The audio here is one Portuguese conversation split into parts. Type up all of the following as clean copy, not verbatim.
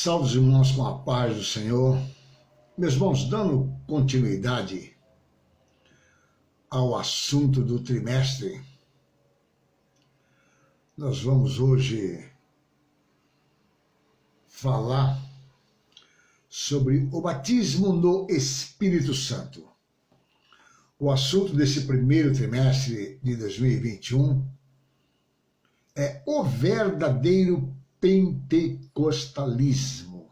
Salve os irmãos com a paz do Senhor. Meus irmãos, dando continuidade ao assunto do trimestre, nós vamos hoje falar sobre o batismo no Espírito Santo. O assunto desse primeiro trimestre de 2021 é o verdadeiro pentecostalismo.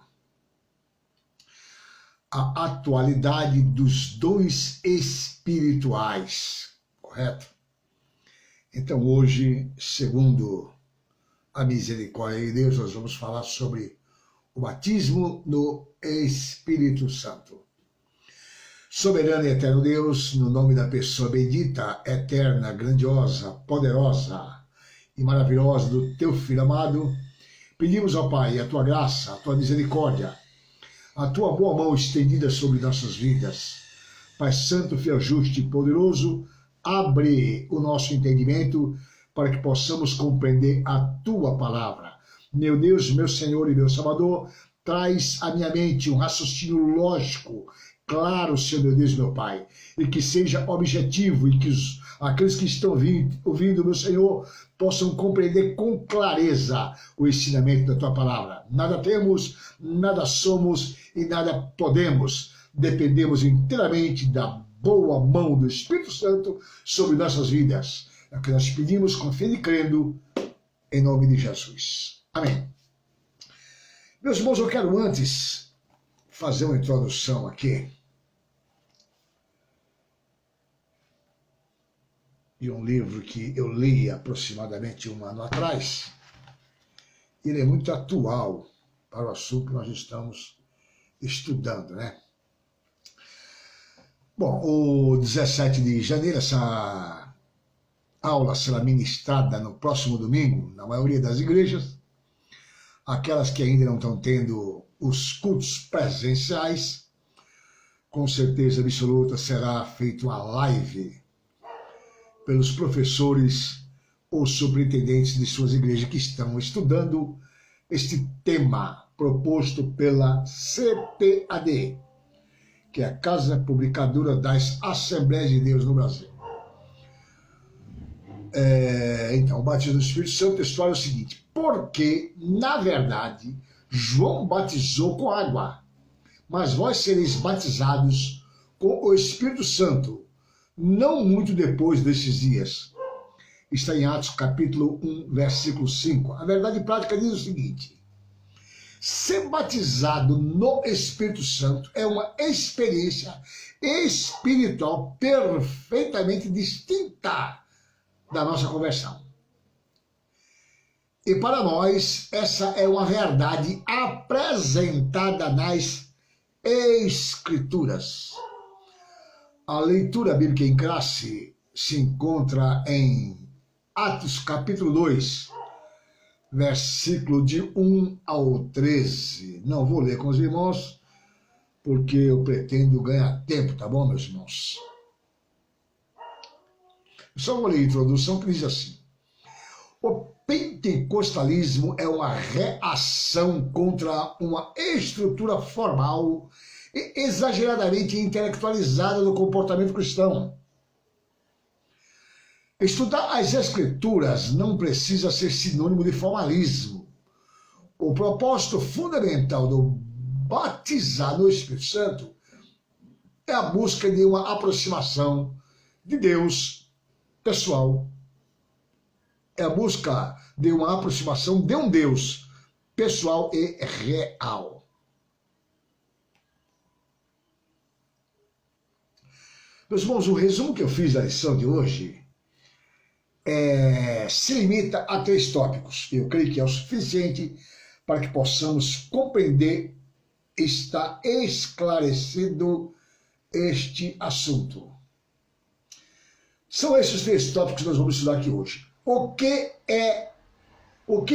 A atualidade dos dons espirituais, correto? Então hoje, segundo a misericórdia de Deus, nós vamos falar sobre o batismo no Espírito Santo. Soberano e eterno Deus, no nome da pessoa bendita, eterna, grandiosa, poderosa e maravilhosa do teu Filho amado, pedimos ao Pai a tua graça, a tua misericórdia, a tua boa mão estendida sobre nossas vidas. Pai Santo, fiel, justo e poderoso, abre o nosso entendimento para que possamos compreender a tua palavra. Meu Deus, meu Senhor e meu Salvador, traz à minha mente um raciocínio lógico, claro, Senhor, meu Deus, meu Pai, e que seja objetivo e que aqueles que estão ouvindo, meu Senhor, possam compreender com clareza o ensinamento da tua palavra. Nada temos, nada somos e nada podemos. Dependemos inteiramente da boa mão do Espírito Santo sobre nossas vidas. É o que nós pedimos, confiando e crendo, em nome de Jesus. Amém. Meus irmãos, eu quero antes fazer uma introdução aqui de um livro que eu li aproximadamente um ano atrás. Ele é muito atual para o assunto que nós estamos estudando, né? Bom, o 17 de janeiro, essa aula será ministrada no próximo domingo, na maioria das igrejas. Aquelas que ainda não estão tendo os cultos presenciais, com certeza absoluta será feita uma live pelos professores ou superintendentes de suas igrejas que estão estudando este tema proposto pela CPAD, que é a Casa Publicadora das Assembleias de Deus no Brasil. Então, o batismo do Espírito Santo, a história é o seguinte: porque, na verdade, João batizou com água, mas vós sereis batizados com o Espírito Santo, não muito depois desses dias. Está em Atos capítulo 1, versículo 5. A verdade prática diz o seguinte: ser batizado no Espírito Santo é uma experiência espiritual perfeitamente distinta da nossa conversão. E para nós, essa é uma verdade apresentada nas Escrituras. A leitura bíblica em classe se encontra em Atos capítulo 2, versículo de 1 ao 13. Não vou ler com os irmãos, porque eu pretendo ganhar tempo, tá bom, meus irmãos? Eu só vou ler a introdução que diz assim: o pentecostalismo é uma reação contra uma estrutura formal e exageradamente intelectualizada do comportamento cristão. Estudar as Escrituras não precisa ser sinônimo de formalismo. O propósito fundamental do batizar no Espírito Santo é a busca de uma aproximação de Deus pessoal. É a busca de uma aproximação de um Deus pessoal e real. Meus irmãos, o resumo que eu fiz da lição de hoje se limita a 3 tópicos. Eu creio que é o suficiente para que possamos compreender e estar esclarecido este assunto. São esses 3 tópicos que nós vamos estudar aqui hoje. O que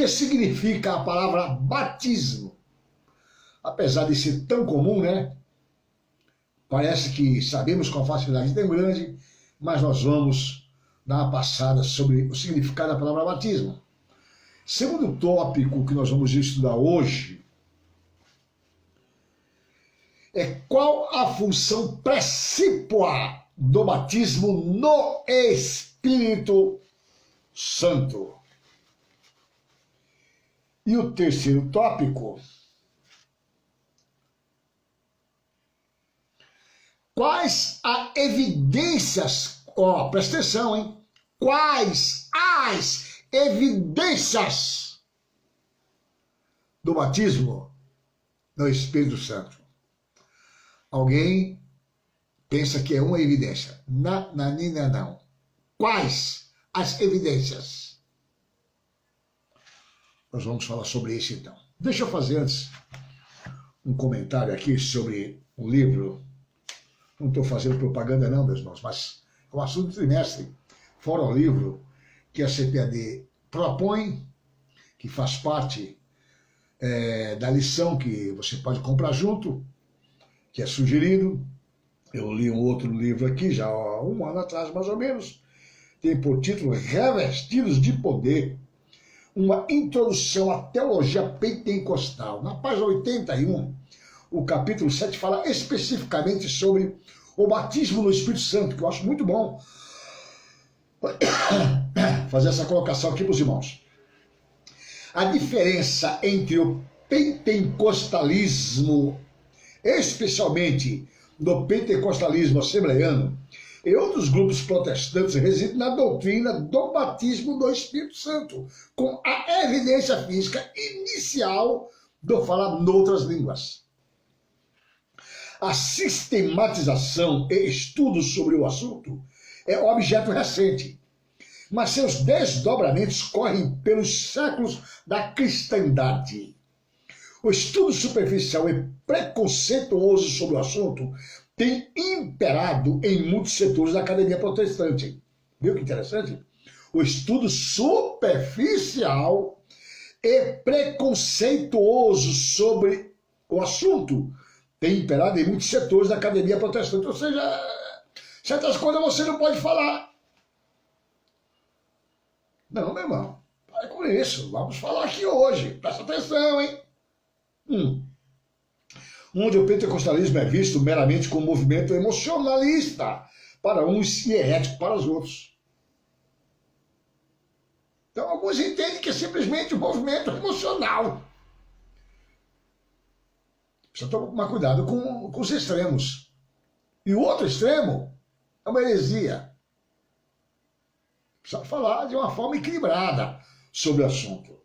significa a palavra batismo? Apesar de ser tão comum, né? Parece que sabemos com a facilidade tão grande, mas nós vamos dar uma passada sobre o significado da palavra batismo. Segundo tópico que nós vamos estudar hoje é qual a função precípua do batismo no Espírito Santo. E o terceiro tópico: quais as evidências, presta atenção, hein? Quais as evidências do batismo no Espírito Santo? Alguém pensa que é uma evidência. Não. Quais as evidências? Nós vamos falar sobre isso então. Deixa eu fazer antes um comentário aqui sobre um livro. Não estou fazendo propaganda não, meus irmãos, mas é um assunto do trimestre. Fora o livro que a CPAD propõe, que faz parte da lição que você pode comprar junto, que é sugerido. Eu li um outro livro aqui, já há um ano atrás, mais ou menos, tem por título Revestidos de Poder, uma introdução à teologia pentecostal. Na página 81, o capítulo 7 fala especificamente sobre o batismo no Espírito Santo, que eu acho muito bom fazer essa colocação aqui para os irmãos. A diferença entre o pentecostalismo, especialmente do pentecostalismo assembleiano, e outros grupos protestantes, reside na doutrina do batismo do Espírito Santo, com a evidência física inicial do falar noutras línguas. A sistematização e estudos sobre o assunto é objeto recente, mas seus desdobramentos correm pelos séculos da cristandade. O estudo superficial e preconceituoso sobre o assunto tem imperado em muitos setores da academia protestante. Viu que interessante? O estudo superficial e preconceituoso sobre o assunto tem imperado em muitos setores da academia protestante. Ou seja, certas coisas você não pode falar. Não, meu irmão, para com isso. Vamos falar aqui hoje. Presta atenção, hein? Onde o pentecostalismo é visto meramente como um movimento emocionalista para uns e herético para os outros. Então, alguns entendem que é simplesmente um movimento emocional. Precisa tomar cuidado com os extremos. E o outro extremo é uma heresia. Precisa falar de uma forma equilibrada sobre o assunto.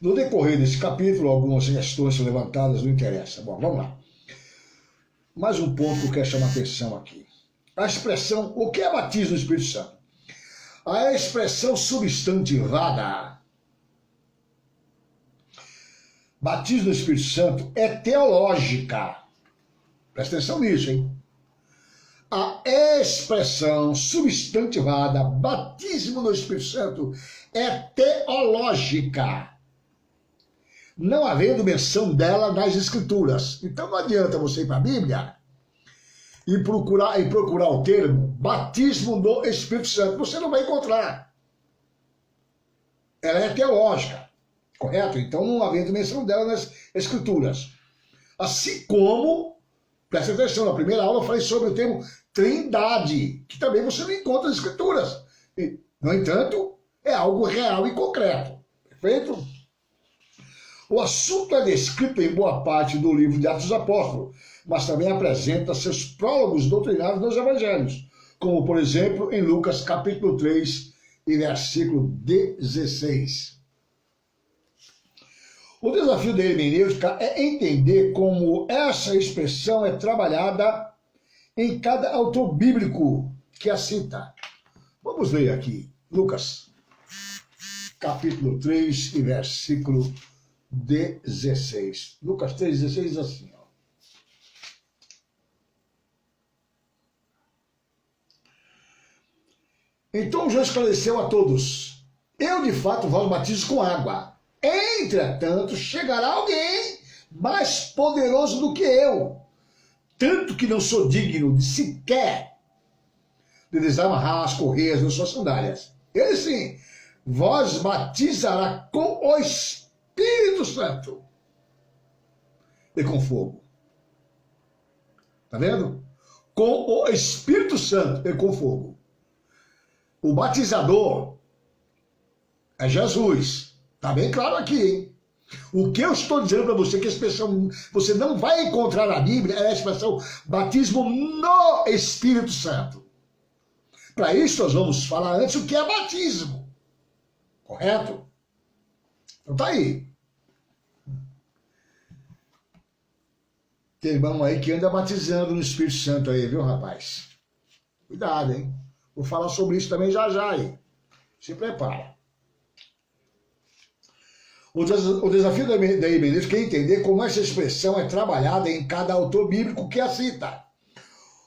No decorrer desse capítulo, algumas questões são levantadas, não interessa. Bom, vamos lá. Mais um ponto que eu quero chamar a atenção aqui. A expressão, o que é batismo no Espírito Santo? A expressão substantivada, batismo no Espírito Santo, é teológica. Presta atenção nisso, hein? A expressão substantivada, batismo no Espírito Santo, é teológica, não havendo menção dela nas Escrituras. Então não adianta você ir para a Bíblia e procurar o termo batismo no Espírito Santo. Você não vai encontrar. Ela é teológica, correto? Então não havendo menção dela nas Escrituras. Assim como, presta atenção, na primeira aula eu falei sobre o termo trindade, que também você não encontra nas Escrituras. E, no entanto, é algo real e concreto. Perfeito? O assunto é descrito em boa parte do livro de Atos dos Apóstolos, mas também apresenta seus prólogos doutrinários nos evangelhos, como, por exemplo, em Lucas capítulo 3 e versículo 16. O desafio da hermenêutica é entender como essa expressão é trabalhada em cada autor bíblico que a cita. Vamos ler aqui, Lucas capítulo 3 e versículo 16. Lucas 3,16 diz assim, ó. Então Jesus esclareceu a todos: eu de fato vos batizo com água. Entretanto, chegará alguém mais poderoso do que eu, tanto que não sou digno de sequer de desamarrar as correias das suas sandálias. Ele sim vos batizará com o Espírito Santo e com fogo. Tá vendo? Com o Espírito Santo e com fogo. O batizador é Jesus. Tá bem claro aqui, hein? O que eu estou dizendo para você, que a expressão você não vai encontrar na Bíblia, é a expressão batismo no Espírito Santo. Para isso nós vamos falar antes o que é batismo. Correto? Então tá aí. Tem irmão aí que anda batizando no Espírito Santo aí, viu, rapaz? Cuidado, hein? Vou falar sobre isso também já já aí. Se prepara. O desafio da hermenêutica é entender como essa expressão é trabalhada em cada autor bíblico que a cita.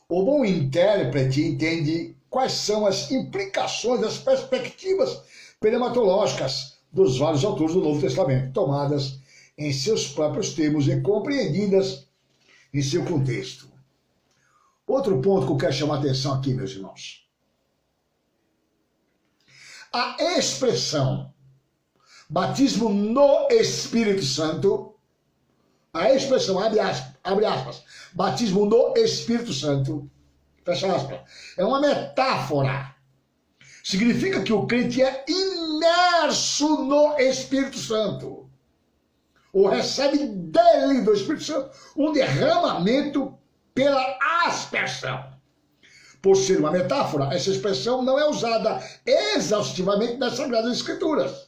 O bom intérprete entende quais são as implicações das perspectivas pneumatológicas dos vários autores do Novo Testamento, tomadas em seus próprios termos e compreendidas em seu contexto. Outro ponto que eu quero chamar a atenção aqui, meus irmãos. A expressão batismo no Espírito Santo, a expressão, abre aspas, batismo no Espírito Santo, fecha aspas, é uma metáfora. Significa que o crente é imerso no Espírito Santo, ou recebe dele, do Espírito Santo, um derramamento pela aspersão. Por ser uma metáfora, essa expressão não é usada exaustivamente nas Sagradas Escrituras.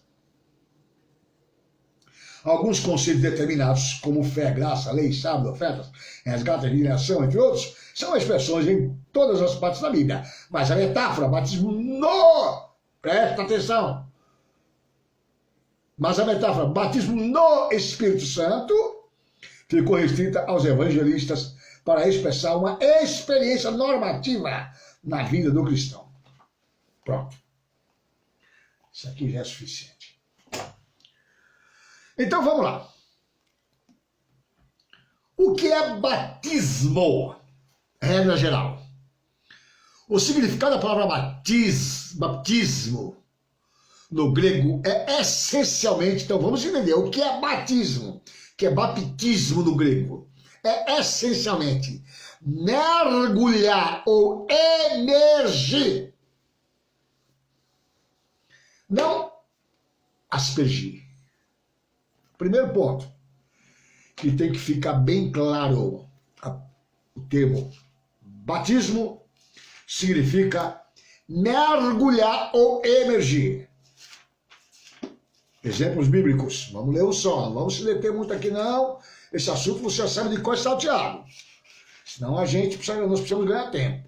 Alguns conceitos determinados, como fé, graça, lei, sábado, ofertas, resgate, regeneração, entre outros, são expressões em todas as partes da Bíblia. Mas a metáfora, batismo no, presta atenção, mas a metáfora, batismo no Espírito Santo, ficou restrita aos evangelistas para expressar uma experiência normativa na vida do cristão. Pronto. Isso aqui já é suficiente. Então vamos lá. O que é batismo? Regra geral. O significado da palavra batismo no grego é essencialmente, então vamos entender o que é batismo, que é baptismo no grego. É essencialmente mergulhar ou emergir. Não aspergir. Primeiro ponto, que tem que ficar bem claro, o termo batismo significa mergulhar ou emergir. Exemplos bíblicos, vamos ler um só, não vamos se deter muito aqui não, esse assunto você já sabe de qual está salteado, senão nós precisamos ganhar tempo.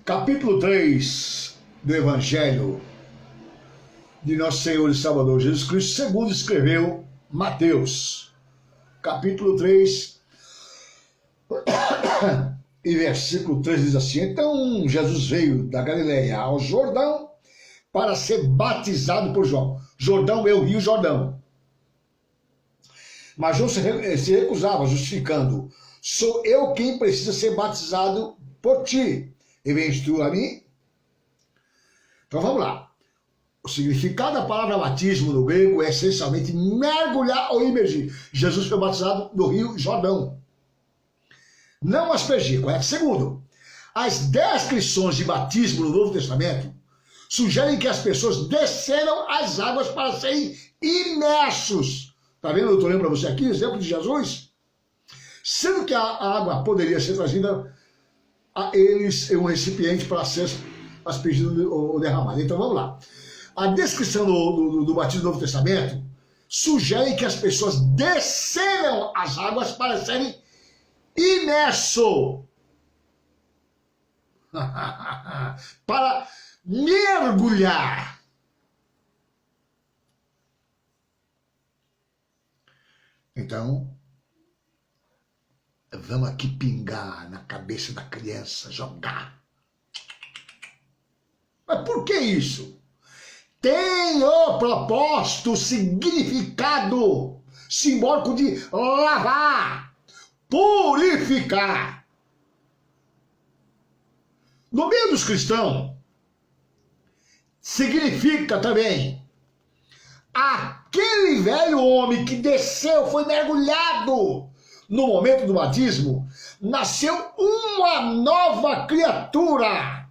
Capítulo 3 do Evangelho de Nosso Senhor e Salvador Jesus Cristo, segundo escreveu Mateus. Capítulo 3 e versículo 3 diz assim: então Jesus veio da Galileia ao Jordão para ser batizado por João. Jordão é o Rio Jordão. Mas João se recusava, justificando: sou eu quem precisa ser batizado por ti. E vens tu a mim? Então vamos lá. O significado da palavra batismo no grego é essencialmente mergulhar ou imergir. Jesus foi batizado no Rio Jordão. Não aspergir, correto? Segundo, as descrições de batismo no Novo Testamento sugerem que as pessoas desceram as águas para serem imersos. Está vendo? Eu estou lendo para você aqui o exemplo de Jesus. Sendo que a água poderia ser trazida a eles em um recipiente para ser aspergido ou derramado. Então vamos lá. A descrição do batismo do Novo Testamento sugere que as pessoas desceram as águas para serem imerso. Para mergulhar. Então, vamos aqui pingar na cabeça da criança, jogar. Mas por que isso? Tem o propósito, significado simbólico de lavar, purificar. No meio dos cristãos, significa também aquele velho homem que desceu, foi mergulhado no momento do batismo, nasceu uma nova criatura.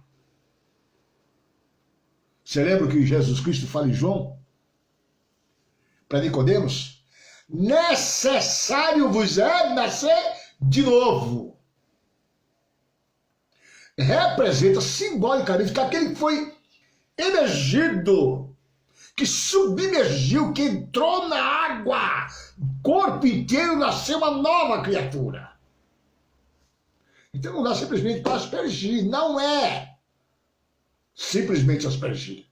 Você lembra o que Jesus Cristo fala em João? Para Nicodemos? Necessário vos é nascer de novo. Representa simbolicamente que aquele que foi emergido, que submergiu, que entrou na água, o corpo inteiro nasceu uma nova criatura. Então não dá simplesmente para aspergir, não é simplesmente aspergir.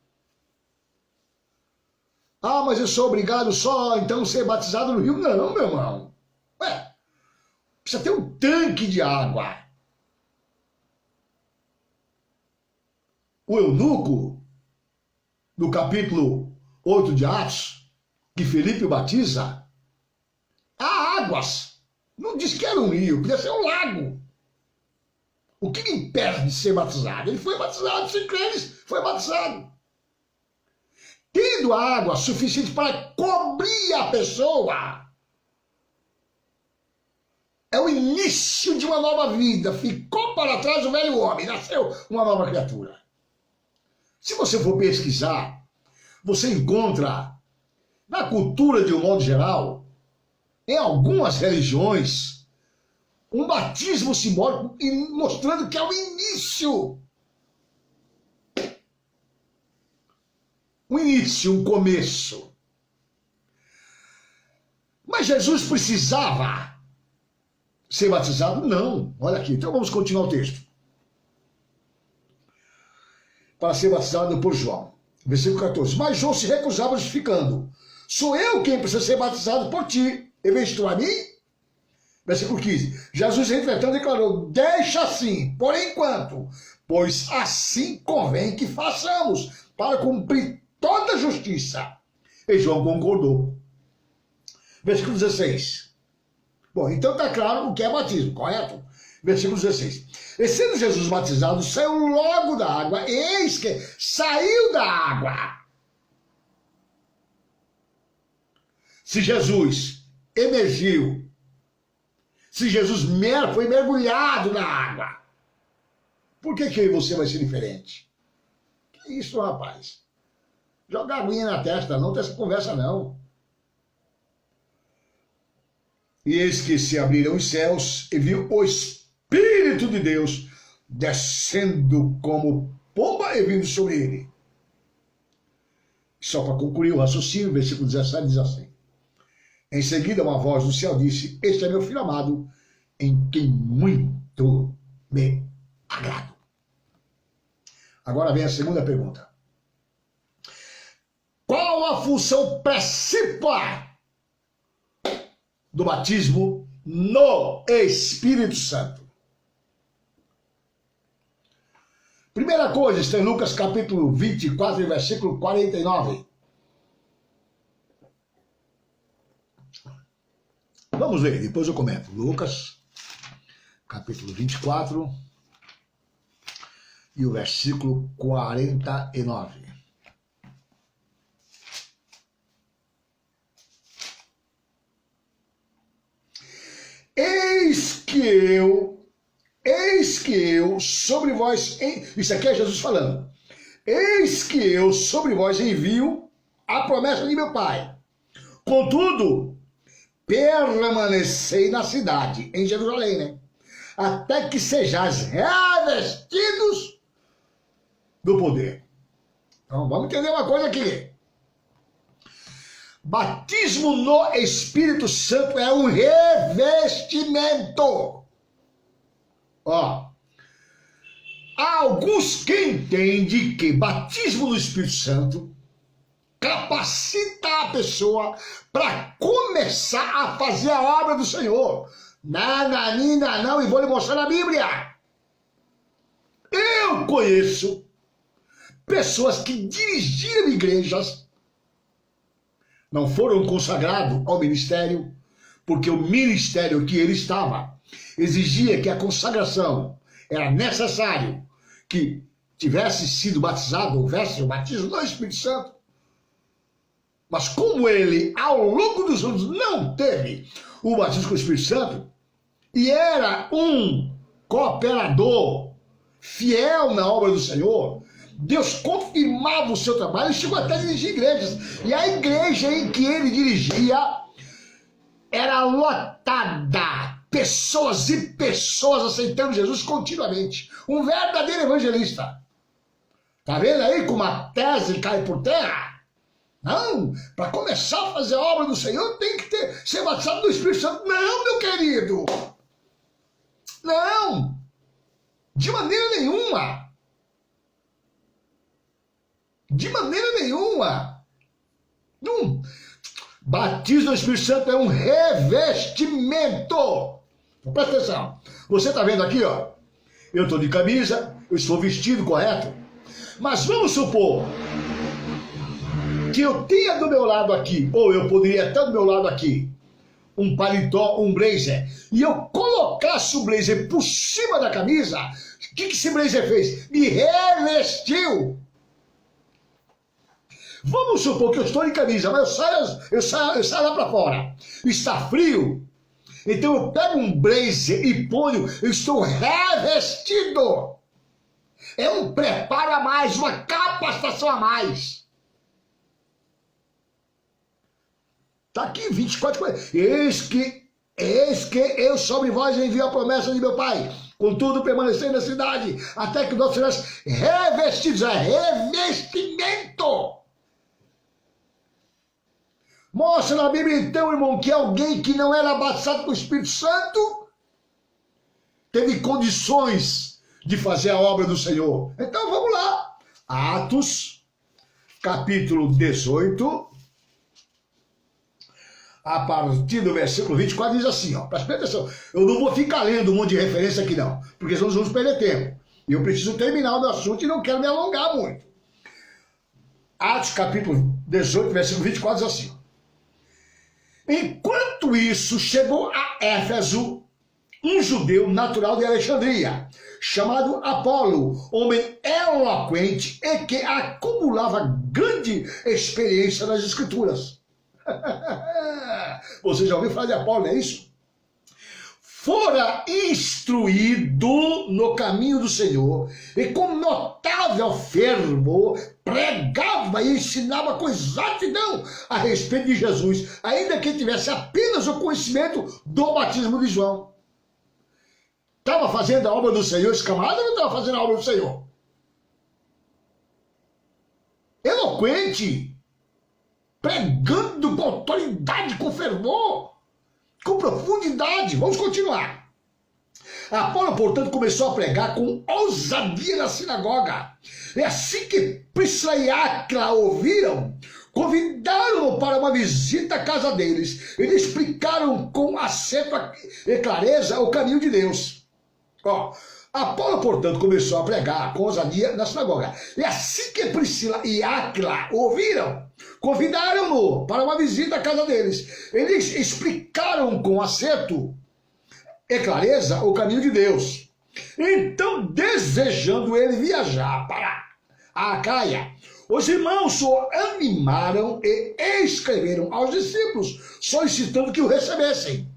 Ah, mas eu sou obrigado só então a ser batizado no rio? Não, meu irmão. Ué, precisa ter um tanque de água. O eunuco, no capítulo 8 de Atos, que Felipe batiza, há águas. Não diz que era um rio, podia ser um lago. O que me impede de ser batizado? Ele foi batizado, sem creres, foi batizado. Tendo água suficiente para cobrir a pessoa, é o início de uma nova vida. Ficou para trás o velho homem, nasceu uma nova criatura. Se você for pesquisar, você encontra, na cultura de um modo geral, em algumas religiões, um batismo simbólico mostrando que é o início. Um início, um começo. Mas Jesus precisava ser batizado? Não. Olha aqui, então vamos continuar o texto. Para ser batizado por João. Versículo 14. Mas João se recusava, justificando: sou eu quem precisa ser batizado por ti, em vez de tu a mim? Versículo 15. Jesus, entretanto, declarou: deixa assim, por enquanto, pois assim convém que façamos, para cumprir toda a justiça. E João concordou. Versículo 16. Bom, então está claro o que é batismo, correto? Versículo 16. E sendo Jesus batizado, saiu logo da água, e eis que saiu da água. Se Jesus emergiu, se Jesus foi mergulhado na água, por que você vai ser diferente? Que isso, rapaz? Joga aguinha na testa, não tem essa conversa, não. E eis que se abriram os céus, e viu o Espírito de Deus descendo como pomba e vindo sobre ele. Só para concluir o raciocínio, versículo 17 diz assim: em seguida uma voz do céu disse: este é meu filho amado, em quem muito me agrado. Agora vem a segunda pergunta. Qual a função principal do batismo no Espírito Santo? Primeira coisa, está em Lucas capítulo 24, versículo 49. Vamos ver, depois eu comento. Lucas capítulo 24 e o versículo 49. Eis que eu sobre vós, isso aqui é Jesus falando, eis que eu sobre vós envio a promessa de meu Pai. Contudo, permanecei na cidade, em Jerusalém, né? Até que sejais revestidos do poder. Então, vamos entender uma coisa aqui. Batismo no Espírito Santo é um revestimento. Ó, há alguns que entendem que batismo no Espírito Santo capacita a pessoa para começar a fazer a obra do Senhor. Nananina, não, e vou lhe mostrar na Bíblia. Eu conheço pessoas que dirigiram igrejas, não foram consagrados ao ministério, porque o ministério que ele estava exigia que a consagração era necessário, que tivesse sido batizado, houvesse o batismo do Espírito Santo. Mas como ele, ao longo dos anos, não teve o batismo com o Espírito Santo, e era um cooperador fiel na obra do Senhor, Deus confirmava o seu trabalho e chegou até a dirigir igrejas. E a igreja em que ele dirigia era lotada, pessoas e pessoas aceitando Jesus continuamente. Um verdadeiro evangelista. Tá vendo aí como a tese cai por terra? Não, para começar a fazer a obra do Senhor tem que ser batizado do Espírito Santo. Não, meu querido. Não. De maneira nenhuma. De maneira nenhuma. Não. Batismo do Espírito Santo é um revestimento. Presta atenção. Você está vendo aqui, ó. Eu estou de camisa, eu estou vestido, correto? Mas vamos supor que eu tenha do meu lado aqui, ou eu poderia ter do meu lado aqui, um paletó, um blazer, e eu colocasse o blazer por cima da camisa, o que esse blazer fez? Me revestiu. Vamos supor que eu estou de camisa, mas eu saio lá para fora. Está frio, então eu pego um blazer e ponho, eu estou revestido. É um preparo a mais, uma capacitação a mais. Está aqui 24, eis que eu sobre vós envio a promessa de meu Pai. Contudo, permanecer na cidade, até que nós sejamos revestidos. É revestimento. Mostra na Bíblia, então, irmão, que alguém que não era batizado com o Espírito Santo teve condições de fazer a obra do Senhor. Então, vamos lá. Atos, capítulo 18, a partir do versículo 24, diz assim, ó, presta atenção, eu não vou ficar lendo um monte de referência aqui não, porque senão nós vamos perder tempo. E eu preciso terminar o meu assunto e não quero me alongar muito. Atos, capítulo 18, versículo 24, diz assim, ó. Enquanto isso, chegou a Éfeso um judeu natural de Alexandria, chamado Apolo, homem eloquente e que acumulava grande experiência nas Escrituras. Você já ouviu falar de Apolo, não é isso? Fora instruído no caminho do Senhor e com notável fervor pregava e ensinava com exatidão a respeito de Jesus, ainda que tivesse apenas o conhecimento do batismo de João. Estava fazendo a obra do Senhor esse camarada ou não estava fazendo a obra do Senhor? Eloquente, pregando com autoridade, com fervor, com profundidade. Vamos continuar. Apolo, portanto, começou a pregar com ousadia na sinagoga. E assim que Priscila e Áquila ouviram, convidaram-no para uma visita à casa deles. Eles explicaram com acerto e clareza o caminho de Deus. Ó, Apolo, portanto, começou a pregar com ousadia na sinagoga. E assim que Priscila e Áquila ouviram, convidaram-no para uma visita à casa deles. Eles explicaram com acerto e clareza o caminho de Deus. Então, desejando ele viajar para a Acaia, os irmãos o animaram e escreveram aos discípulos, solicitando que o recebessem.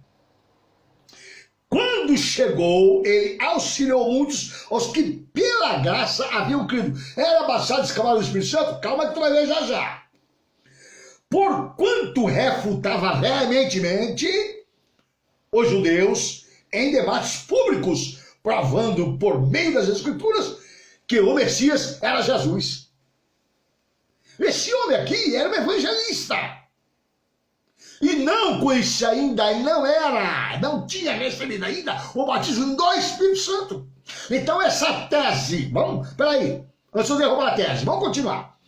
Quando chegou, ele auxiliou muitos aos que pela graça haviam crido. Era batizado esse cavalo do Espírito Santo? Calma que tu vai ver já já. Porquanto refutava veementemente os judeus em debates públicos, provando por meio das Escrituras que o Messias era Jesus. Esse homem aqui era um evangelista. E não conhecia ainda, e não tinha recebido ainda o batismo do Espírito Santo. Então essa tese, peraí, antes de derrubar a tese, vamos continuar.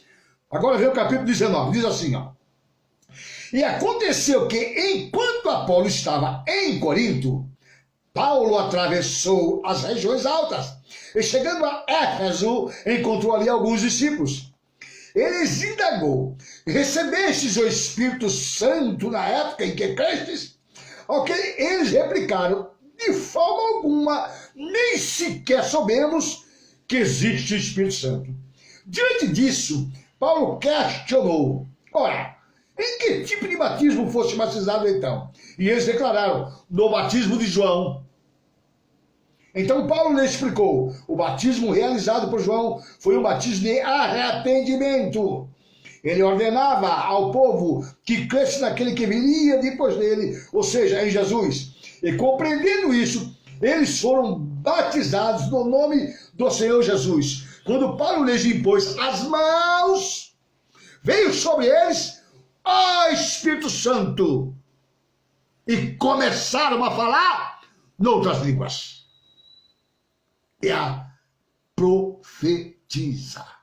Agora vem o capítulo 19, diz assim, ó. E aconteceu que enquanto Apolo estava em Corinto, Paulo atravessou as regiões altas e chegando a Éfeso, encontrou ali alguns discípulos. Eles indagou, recebestes o Espírito Santo na época em que crestes? Ao que eles replicaram, de forma alguma, nem sequer soubemos que existe o Espírito Santo. Diante disso, Paulo questionou: ora, em que tipo de batismo fosse batizado então? E eles declararam: no batismo de João. Então Paulo lhe explicou: o batismo realizado por João foi um batismo de arrependimento. Ele ordenava ao povo que cresce naquele que viria depois dele, ou seja, em Jesus. E compreendendo isso, eles foram batizados no nome do Senhor Jesus. Quando Paulo lhes impôs as mãos, veio sobre eles o Espírito Santo e começaram a falar noutras línguas e a profetizar.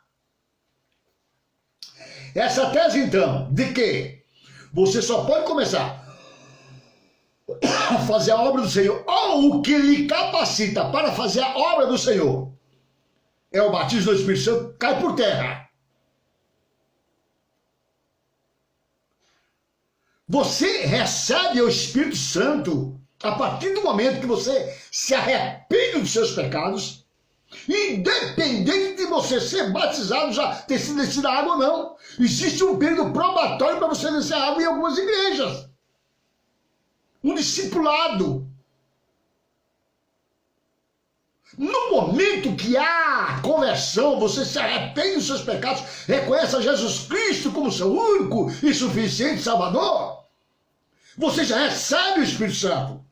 Essa tese, então, de que você só pode começar a fazer a obra do Senhor, ou o que lhe capacita para fazer a obra do Senhor é o batismo do Espírito Santo, cai por terra. Você recebe o Espírito Santo a partir do momento que você se arrepende dos seus pecados, independente de você ser batizado, já ter sido descido a água ou não. Existe um período probatório para você descer a água em algumas igrejas. Um discipulado. No momento que há conversão, você se arrepende dos seus pecados, reconhece a Jesus Cristo como seu único e suficiente Salvador, você já recebe o Espírito Santo.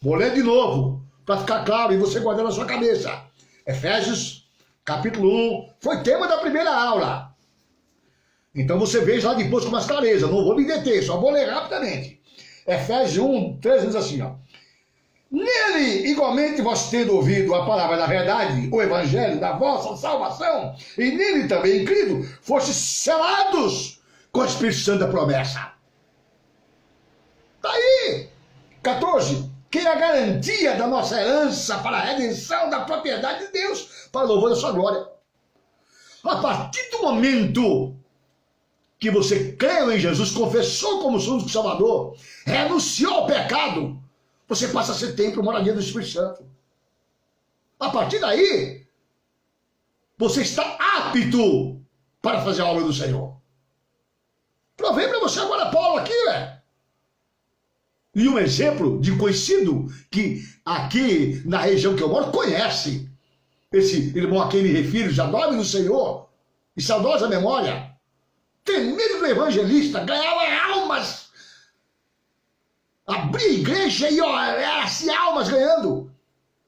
Vou ler de novo, para ficar claro e você guardar na sua cabeça. Efésios, capítulo 1, foi tema da primeira aula. Então você veja lá depois com mais clareza, não vou me deter, só vou ler rapidamente. Efésios 1, 3 diz assim, ó. Nele, igualmente, vós tendo ouvido a palavra da verdade, o evangelho da vossa salvação, e nele também, crido, fostes selados com o Espírito Santo da promessa. Está aí, 14, que é a garantia da nossa herança para a redenção da propriedade de Deus, para o louvor da sua glória. A partir do momento que você creu em Jesus, confessou como seu único Salvador, renunciou ao pecado, você passa a ser templo, moradia do Espírito Santo. A partir daí, você está apto para fazer a obra do Senhor. Provei para você agora Paulo aqui, velho. E um exemplo de conhecido que aqui na região que eu moro conhece. Esse irmão a quem me refiro já dorme no Senhor, e saudosa memória. Tremendo do evangelista, ganhava almas. Abria a igreja e ó, era assim, almas ganhando.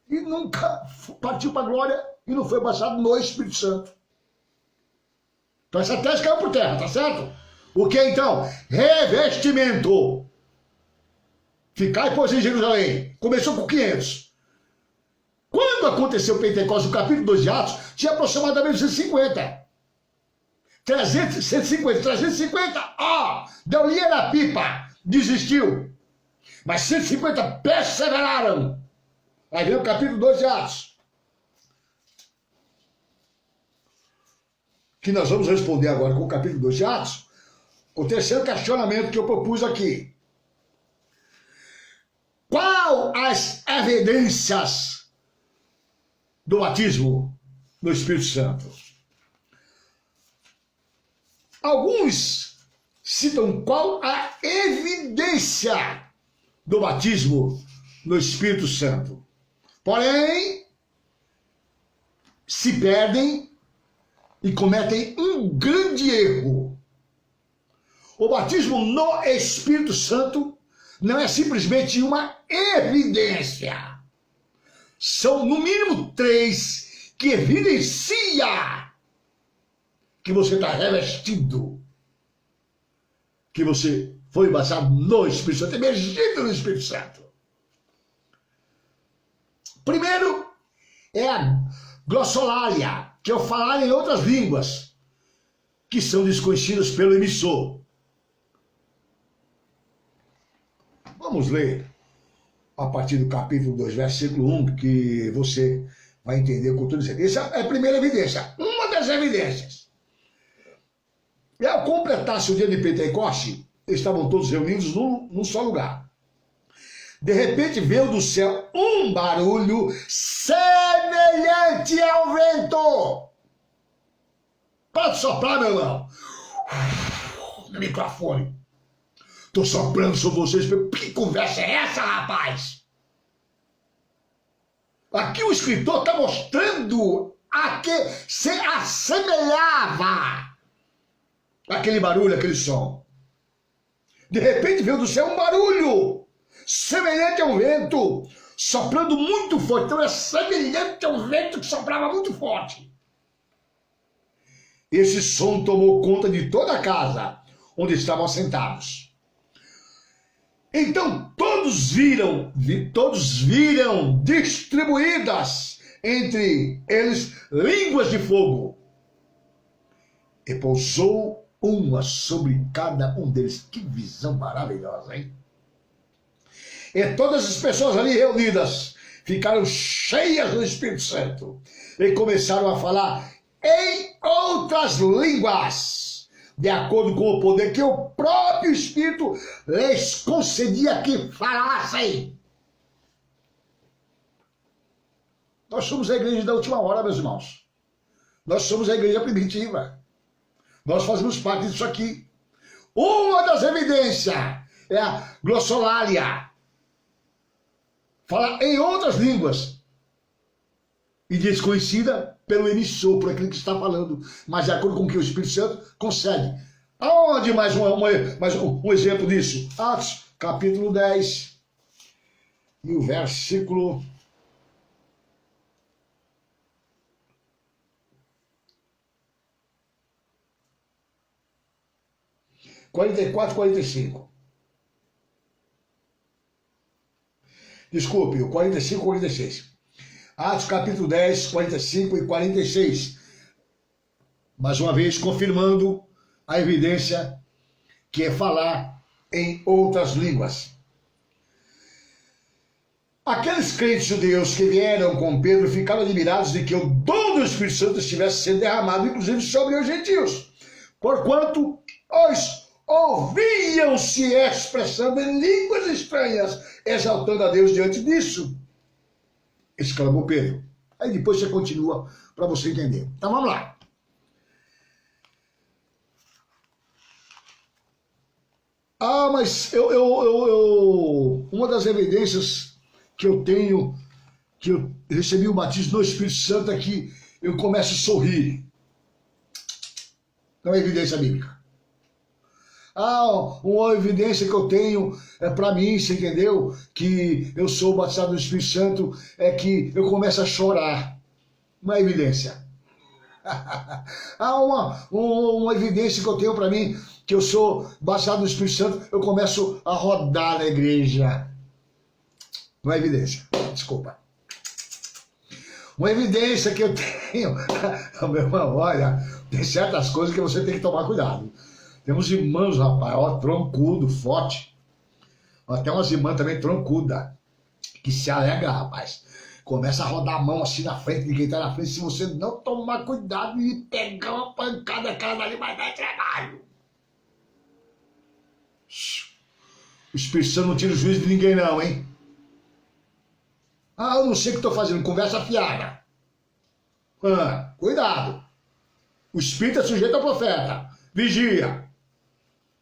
E nunca partiu para a glória e não foi batizado no Espírito Santo. Então essa tese caiu por terra, tá certo? O que então? Revestimento. Ficai, pois, em Jerusalém. Começou com 500. Quando aconteceu o Pentecostes, no capítulo 2 de Atos, tinha aproximadamente 150. 350, ó, deu linha na pipa, desistiu. Mas 150 perseveraram. Aí vem o capítulo 2 de Atos. Que nós vamos responder agora com o capítulo 2 de Atos, o terceiro questionamento que eu propus aqui. Qual as evidências do batismo do Espírito Santo? Alguns citam qual a evidência do batismo no Espírito Santo. Porém, se perdem e cometem um grande erro. O batismo no Espírito Santo não é simplesmente uma evidência. São, no mínimo, 3 que evidencia que você está revestido, que você foi batizado no Espírito Santo, emergido no Espírito Santo. Primeiro é a glossolalia, que é o falar em outras línguas, que são desconhecidas pelo emissor. Vamos ler a partir do capítulo 2, versículo 1, que você vai entender o que eu estou dizendo. Essa é a primeira evidência, uma das evidências. E ao completar-se o dia de Pentecoste, estavam todos reunidos num só lugar. De repente veio do céu um barulho semelhante ao vento. para de soprar, meu irmão. No microfone. Tô soprando sobre vocês. Que conversa é essa, rapaz? Aqui o escritor está mostrando a que se assemelhava aquele barulho, aquele som. De repente veio do céu um barulho semelhante ao vento, soprando muito forte. Então é semelhante ao vento que soprava muito forte. Esse som tomou conta de toda a casa onde estavam sentados. Então todos viram distribuídas entre eles línguas de fogo. E pousou uma sobre cada um deles. Que visão maravilhosa, hein? E todas as pessoas ali reunidas ficaram cheias do Espírito Santo e começaram a falar em outras línguas, de acordo com o poder que o próprio Espírito lhes concedia que falassem. Nós somos a igreja da última hora, meus irmãos. Nós somos a igreja primitiva. Nós fazemos parte disso aqui. Uma das evidências é a glossolalia. Falar em outras línguas. E desconhecida pelo emissor, por aquele que está falando. Mas de acordo com o que o Espírito Santo consegue. Aonde mais um exemplo disso? Atos, capítulo 10. E o versículo 44, 45. Desculpe, o 45 e 46. Atos capítulo 10, 45 e 46. Mais uma vez confirmando a evidência que é falar em outras línguas. Aqueles crentes judeus que vieram com Pedro ficaram admirados de que o dom do Espírito Santo estivesse sendo derramado, inclusive sobre os gentios, porquanto os ouviam-se expressando em línguas estranhas, exaltando a Deus diante disso. Exclamou Pedro. Aí depois você continua para você entender. Então vamos lá. Mas uma das evidências que eu tenho, que eu recebi o batismo no Espírito Santo, é que eu começo a sorrir. Não é evidência bíblica. Uma evidência que eu tenho para mim, você entendeu? Que eu sou batizado no Espírito Santo, é que eu começo a chorar. Uma evidência. Uma evidência que eu tenho para mim, que eu sou batizado no Espírito Santo, eu começo a rodar na igreja. Uma evidência. Desculpa. Uma evidência que eu tenho. Meu irmão, olha, tem certas coisas que você tem que tomar cuidado. Temos irmãos, rapaz, ó, troncudo, forte. Até umas irmãs também troncuda, que se alegra, rapaz. Começa a rodar a mão assim na frente de quem tá na frente. Se você não tomar cuidado e pegar uma pancada, aquela dali vai dar trabalho. O Espírito Santo não tira o juízo de ninguém não, hein? Eu não sei o que estou fazendo, conversa fiada. Cuidado. O Espírito é sujeito ao profeta. Vigia.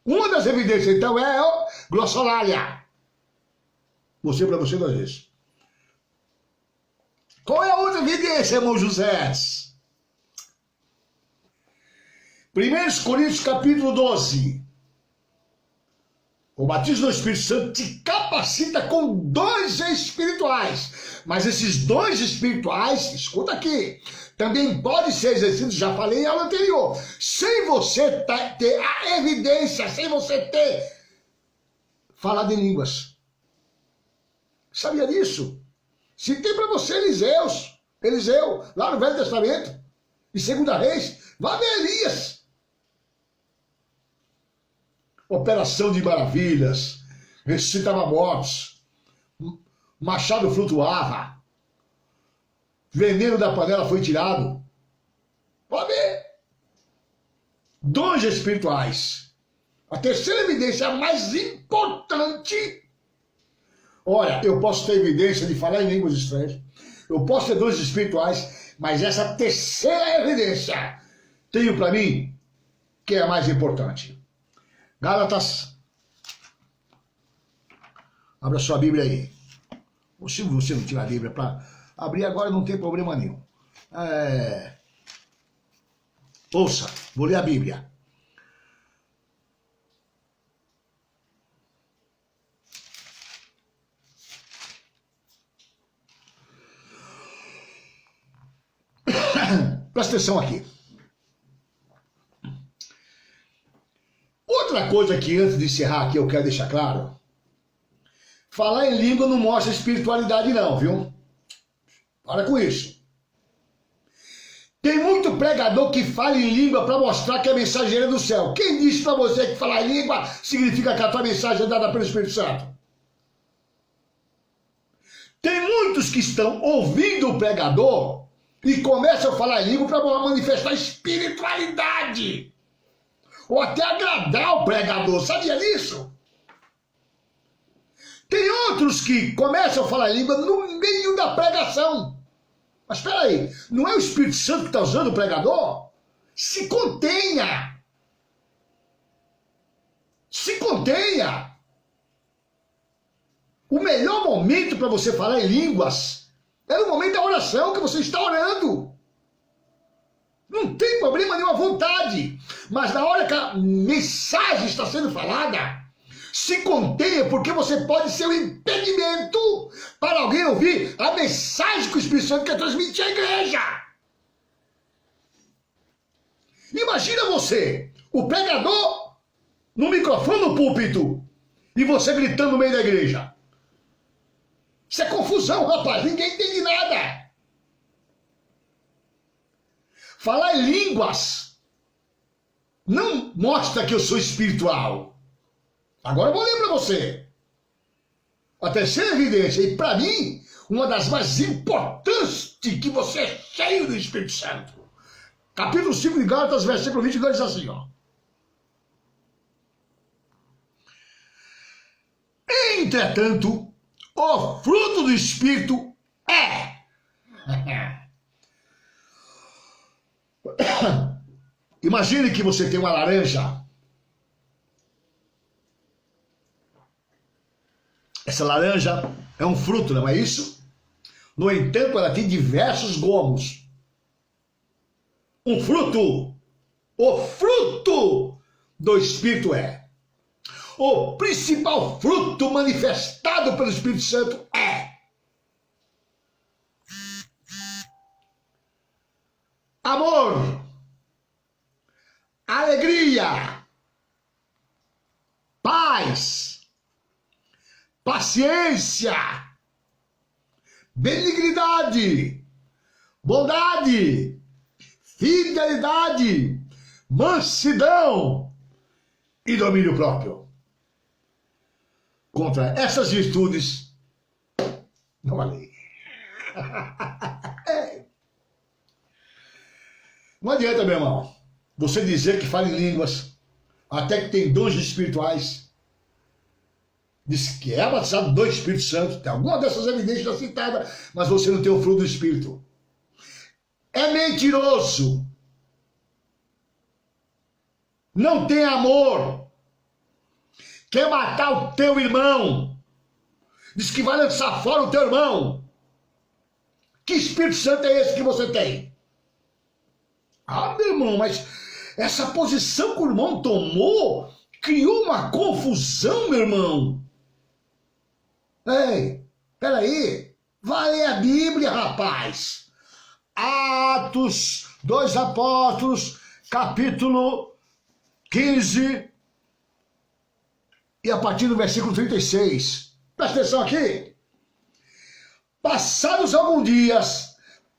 Uma das evidências, então, é a glossolalia. Mostrei para você 2 vezes. Qual é a outra evidência, irmão José? 1 Coríntios capítulo 12. O batismo do Espírito Santo te capacita com dons espirituais. Mas esses dons espirituais, escuta aqui, também podem ser exercidos, já falei em aula anterior, sem você ter a evidência, sem você ter falado em línguas. Sabia disso? Citei para você Eliseu, lá no Velho Testamento, e 2 Reis, vai ver Elias. Operação de maravilhas, ressuscitava mortos, machado flutuava, veneno da panela foi tirado. Pode ver. Dons espirituais. A terceira evidência, a mais importante. Olha, eu posso ter evidência de falar em línguas estranhas, eu posso ter dons espirituais, mas essa terceira evidência tenho para mim que é mais importante. Gálatas, abra sua Bíblia aí. Ou se você não tiver a Bíblia para abrir agora, não tem problema nenhum. Ouça, vou ler a Bíblia. Presta atenção aqui. Outra coisa que antes de encerrar aqui eu quero deixar claro. Falar em língua não mostra espiritualidade não, viu? Para com isso. Tem muito pregador que fala em língua para mostrar que é mensageiro do céu. Quem disse para você que falar em língua significa que a tua mensagem é dada pelo Espírito Santo? Tem muitos que estão ouvindo o pregador e começam a falar em língua para manifestar espiritualidade. Ou até agradar o pregador. Sabia disso? Tem outros que começam a falar em língua no meio da pregação. Mas espera aí, não é o Espírito Santo que está usando o pregador? Se contenha. Se contenha. O melhor momento para você falar em línguas é no momento da oração, que você está orando. Não tem problema nenhum à vontade. Mas na hora que a mensagem está sendo falada, se contenha, porque você pode ser um impedimento para alguém ouvir a mensagem que o Espírito Santo quer transmitir à igreja. Imagina você, o pregador, no microfone no púlpito, e você gritando no meio da igreja. Isso é confusão, rapaz, ninguém entende nada. Falar em línguas não mostra que eu sou espiritual. Agora eu vou ler para você. A terceira evidência, e para mim, uma das mais importantes, que você é cheio do Espírito Santo. Capítulo 5 de Gálatas, versículo 22, diz assim, ó. Entretanto, o fruto do Espírito é... Imagine que você tem uma laranja. Essa laranja é um fruto, não é isso? No entanto, ela tem diversos gomos. Um fruto. O fruto do Espírito é. O principal fruto manifestado pelo Espírito Santo é amor, alegria, paz, paciência, benignidade, bondade, fidelidade, mansidão e domínio próprio. Contra essas virtudes não há lei. Não adianta, meu irmão, você dizer que fala em línguas, até que tem dons espirituais, diz que é batizado do Espírito Santo, tem alguma dessas evidências citadas, mas você não tem o fruto do Espírito. É mentiroso. Não tem amor. Quer matar o teu irmão. Diz que vai lançar fora o teu irmão. Que Espírito Santo é esse que você tem? Ah, meu irmão, mas essa posição que o irmão tomou criou uma confusão, meu irmão. Ei, peraí. Vai ler a Bíblia, rapaz. Atos dos Apóstolos, capítulo 15, e a partir do versículo 36. Presta atenção aqui. Passados alguns dias,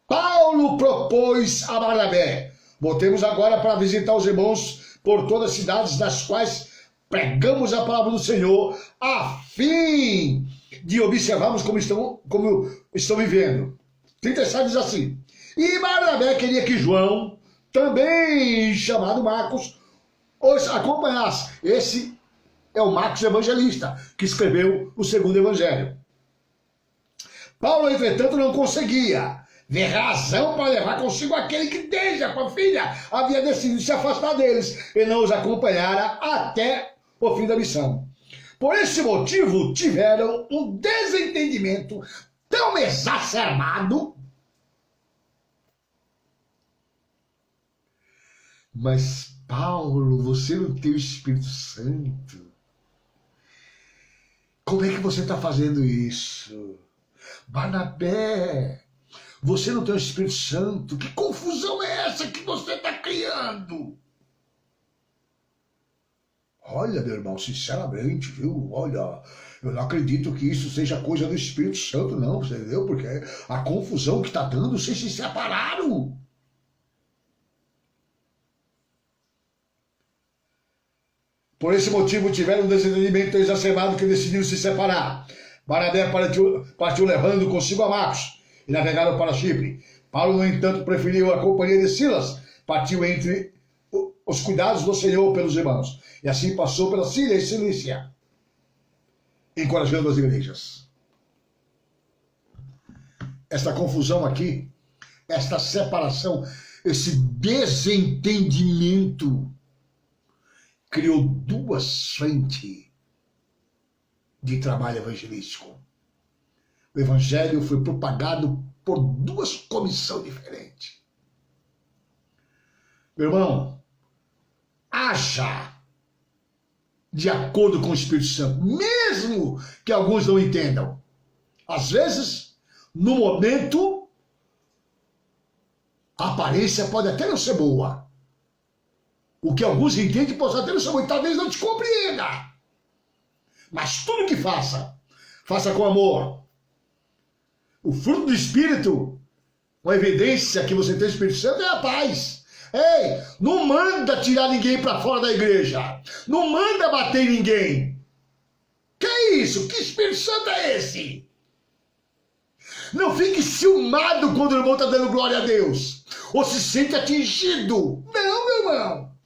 Paulo propôs a Barnabé: voltemos agora para visitar os irmãos por todas as cidades das quais pregamos a palavra do Senhor, a fim de observarmos como estão vivendo. 37 diz assim: e Barnabé queria que João, também chamado Marcos, os acompanhasse. Esse é o Marcos Evangelista, que escreveu o segundo evangelho. Paulo, entretanto, não conseguia vê razão para levar consigo aquele que desde a filha havia decidido se afastar deles e não os acompanhara até o fim da missão. Por esse motivo, tiveram um desentendimento tão exacerbado. Mas, Paulo, você não tem o Espírito Santo. Como é que você está fazendo isso? Barnabé, você não tem o Espírito Santo. Que confusão é essa que você está criando? Olha, meu irmão, sinceramente, viu? Olha, eu não acredito que isso seja coisa do Espírito Santo, não, você entendeu? Porque a confusão que está dando, vocês se separaram. Por esse motivo, tiveram um desentendimento exacerbado que decidiram se separar. Barnabé partiu levando consigo a Marcos e navegaram para Chipre. Paulo, no entanto, preferiu a companhia de Silas, partiu entre os cuidados do Senhor pelos irmãos. E assim passou pela Síria e Cilícia, encorajando as igrejas. Esta confusão aqui, esta separação, esse desentendimento criou duas frentes de trabalho evangelístico. O evangelho foi propagado por duas comissões diferentes. Meu irmão, haja de acordo com o Espírito Santo, mesmo que alguns não entendam. Às vezes, no momento, a aparência pode até não ser boa. O que alguns entendem pode até não ser bom, e talvez não te compreenda. Mas tudo que faça, faça com amor. O fruto do Espírito, uma evidência que você tem do Espírito Santo, é a paz. Ei, não manda tirar ninguém para fora da igreja. Não manda bater em ninguém. Que é isso? Que Espírito Santo é esse? Não fique ciumado quando o irmão está dando glória a Deus. Ou se sente atingido. Não, meu irmão.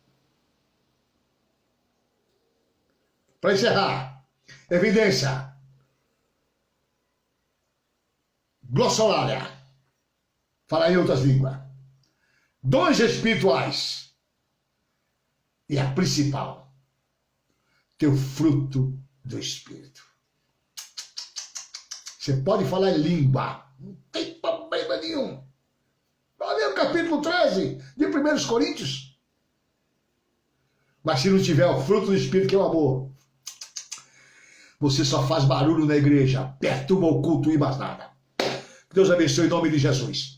Para encerrar, evidência. Glossolalia. Falar em outras línguas. Dons espirituais. E a principal, ter o fruto do Espírito. Você pode falar em língua, não tem problema nenhum. Vai ler o capítulo 13 de 1 Coríntios. Mas se não tiver o fruto do Espírito, que é o amor, você só faz barulho na igreja, perturba o culto e mais nada. Deus abençoe em nome de Jesus.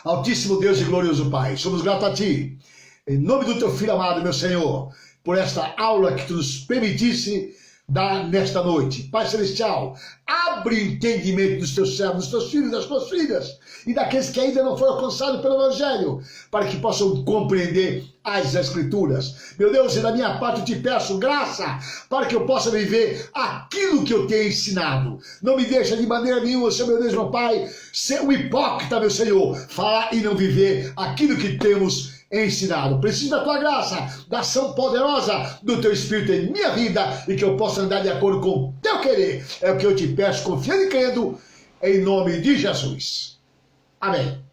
Altíssimo Deus e glorioso Pai, somos gratos a Ti, em nome do Teu Filho amado, meu Senhor, por esta aula que Tu nos permitisse dar nesta noite. Pai Celestial, abre o entendimento dos Teus servos, dos Teus filhos, das Tuas filhas, e daqueles que ainda não foram alcançados pelo Evangelho, para que possam compreender as Escrituras. Meu Deus, e da minha parte eu Te peço graça, para que eu possa viver aquilo que eu tenho ensinado. Não me deixa de maneira nenhuma, Senhor meu Deus, meu Pai, ser um hipócrita, meu Senhor, falar e não viver aquilo que temos ensinado. Preciso da Tua graça, da ação poderosa do Teu Espírito em minha vida, e que eu possa andar de acordo com o Teu querer. É o que eu Te peço, confiando e crendo, em nome de Jesus. Amém.